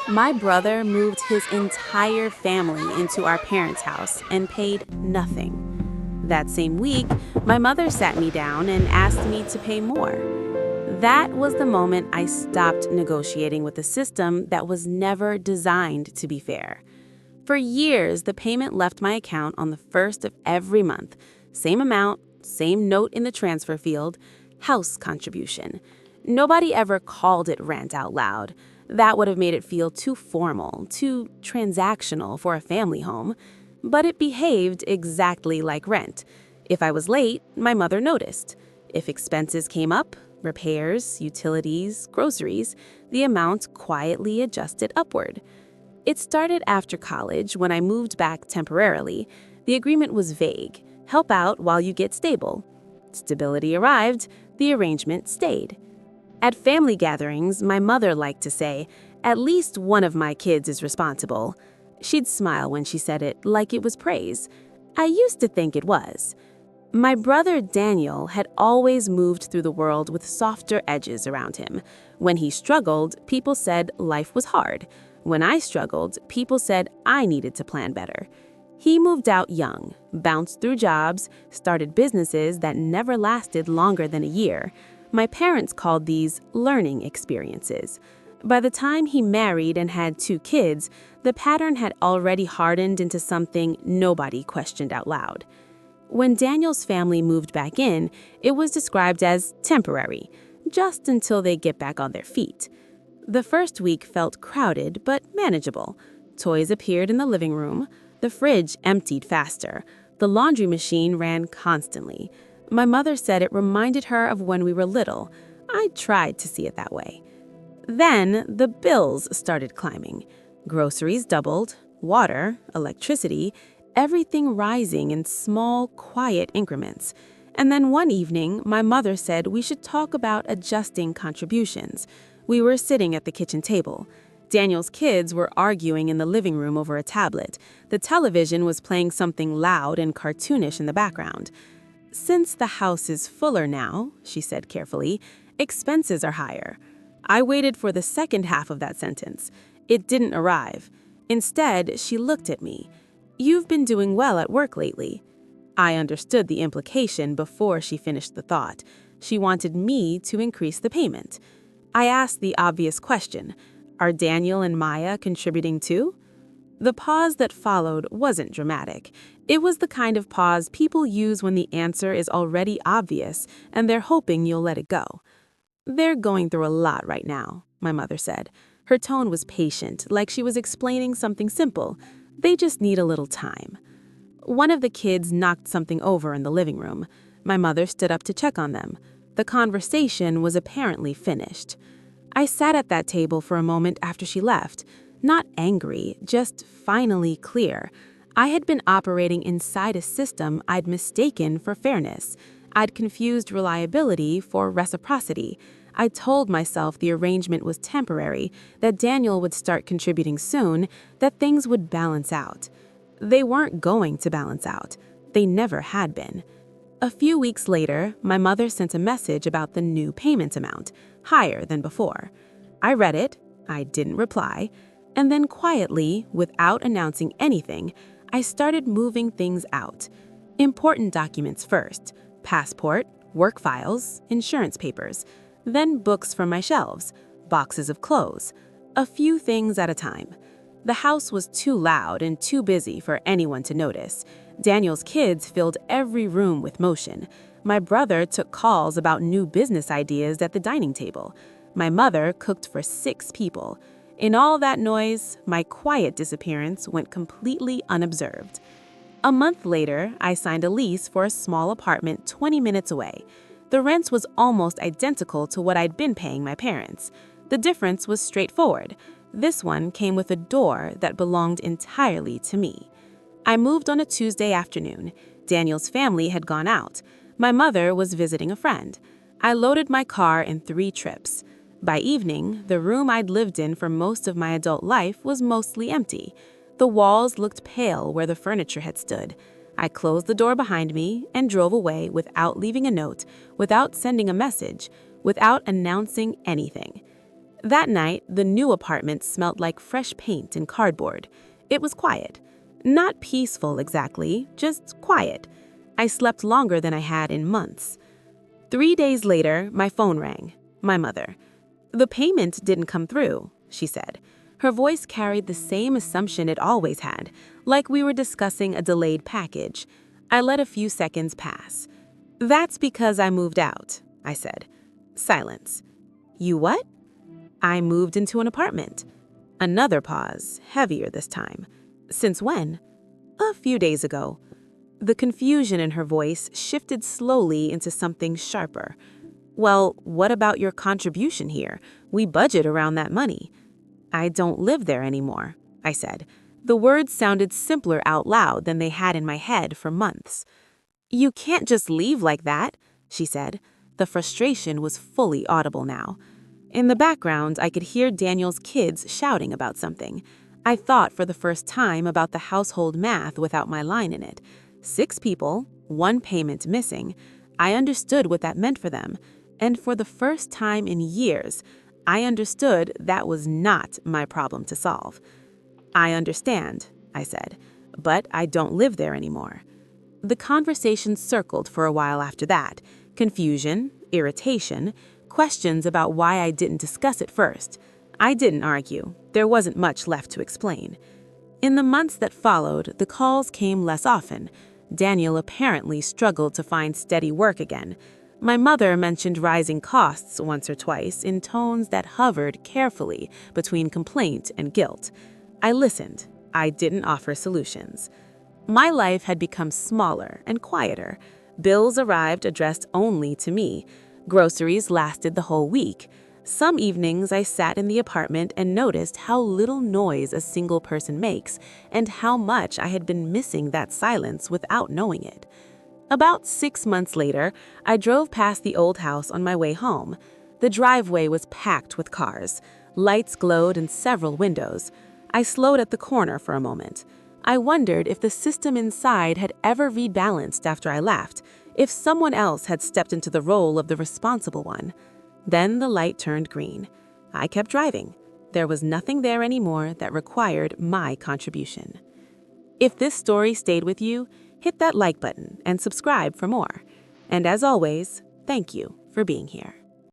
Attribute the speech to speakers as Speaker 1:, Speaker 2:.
Speaker 1: My brother moved his entire family into our parents' house and paid nothing. That same week, my mother sat me down and asked me to pay more. That was the moment I stopped negotiating with a system that was never designed to be fair. For years, the payment left my account on the first of every month. Same amount, same note in the transfer field, house contribution. Nobody ever called it rent out loud. That would have made it feel too formal, too transactional for a family home. But it behaved exactly like rent. If I was late, my mother noticed. If expenses came up, repairs, utilities, groceries, the amount quietly adjusted upward. It started after college when I moved back temporarily. The agreement was vague: help out while you get stable. Stability arrived, the arrangement stayed. At family gatherings, my mother liked to say, "At least one of my kids is responsible." She'd smile when she said it, like it was praise. I used to think it was. My brother Daniel had always moved through the world with softer edges around him. When he struggled, people said life was hard. When I struggled, people said I needed to plan better. He moved out young, bounced through jobs, started businesses that never lasted longer than a year. My parents called these learning experiences. By the time he married and had 2 kids, the pattern had already hardened into something nobody questioned out loud. When Daniel's family moved back in, it was described as temporary, just until they get back on their feet. The first week felt crowded but manageable. Toys appeared in the living room. The fridge emptied faster. The laundry machine ran constantly. My mother said it reminded her of when we were little. I tried to see it that way. Then the bills started climbing. Groceries doubled, water, electricity, everything rising in small, quiet increments. And then one evening, my mother said we should talk about adjusting contributions. We were sitting at the kitchen table. Daniel's kids were arguing in the living room over a tablet. The television was playing something loud and cartoonish in the background. "Since the house is fuller now," she said carefully, "expenses are higher." I waited for the second half of that sentence. It didn't arrive. Instead, she looked at me. "You've been doing well at work lately." I understood the implication before she finished the thought. She wanted me to increase the payment. I asked the obvious question: are Daniel and Maya contributing too? The pause that followed wasn't dramatic. It was the kind of pause people use when the answer is already obvious and they're hoping you'll let it go. "They're going through a lot right now," my mother said. Her tone was patient, like she was explaining something simple. "They just need a little time." One of the kids knocked something over in the living room. My mother stood up to check on them. The conversation was apparently finished. I sat at that table for a moment after she left, not angry, just finally clear. I had been operating inside a system I'd mistaken for fairness. I'd confused reliability for reciprocity. I told myself the arrangement was temporary, that Daniel would start contributing soon, that things would balance out. They weren't going to balance out. They never had been. A few weeks later, my mother sent a message about the new payment amount, higher than before. I read it, I didn't reply, and then quietly, without announcing anything, I started moving things out. Important documents first: passport, work files, insurance papers, then books from my shelves, boxes of clothes, a few things at a time. The house was too loud and too busy for anyone to notice. Daniel's kids filled every room with motion. My brother took calls about new business ideas at the dining table. My mother cooked for 6 people. In all that noise, my quiet disappearance went completely unobserved. A month later, I signed a lease for a small apartment 20 minutes away. The rent was almost identical to what I'd been paying my parents. The difference was straightforward. This one came with a door that belonged entirely to me. I moved on a Tuesday afternoon. Daniel's family had gone out. My mother was visiting a friend. I loaded my car in 3 trips. By evening, the room I'd lived in for most of my adult life was mostly empty. The walls looked pale where the furniture had stood. I closed the door behind me and drove away without leaving a note, without sending a message, without announcing anything. That night, the new apartment smelled like fresh paint and cardboard. It was quiet. Not peaceful exactly, just quiet. I slept longer than I had in months. 3 days later, my phone rang. My mother. "The payment didn't come through," she said. Her voice carried the same assumption it always had, like we were discussing a delayed package. I let a few seconds pass. "That's because I moved out," I said. Silence. "You what?" "I moved into an apartment." Another pause, heavier this time. "Since when?" "A few days ago." The confusion in her voice shifted slowly into something sharper. "Well, what about your contribution here? We budget around that money." "I don't live there anymore," I said. The words sounded simpler out loud than they had in my head for months. "You can't just leave like that," she said. The frustration was fully audible now. In the background, I could hear Daniel's kids shouting about something. I thought for the first time about the household math without my line in it. 6 people, 1 payment missing. I understood what that meant for them. And for the first time in years, I understood that was not my problem to solve. "I understand," I said, "but I don't live there anymore." The conversation circled for a while after that. Confusion, irritation, questions about why I didn't discuss it first. I didn't argue. There wasn't much left to explain. In the months that followed, the calls came less often. Daniel apparently struggled to find steady work again. My mother mentioned rising costs once or twice in tones that hovered carefully between complaint and guilt. I listened. I didn't offer solutions. My life had become smaller and quieter. Bills arrived addressed only to me. Groceries lasted the whole week. Some evenings I sat in the apartment and noticed how little noise a single person makes and how much I had been missing that silence without knowing it. About 6 months later, I drove past the old house on my way home. The driveway was packed with cars. Lights glowed in several windows. I slowed at the corner for a moment. I wondered if the system inside had ever rebalanced after I left, if someone else had stepped into the role of the responsible one. Then the light turned green. I kept driving. There was nothing there anymore that required my contribution. If this story stayed with you, hit that like button and subscribe for more. And as always, thank you for being here.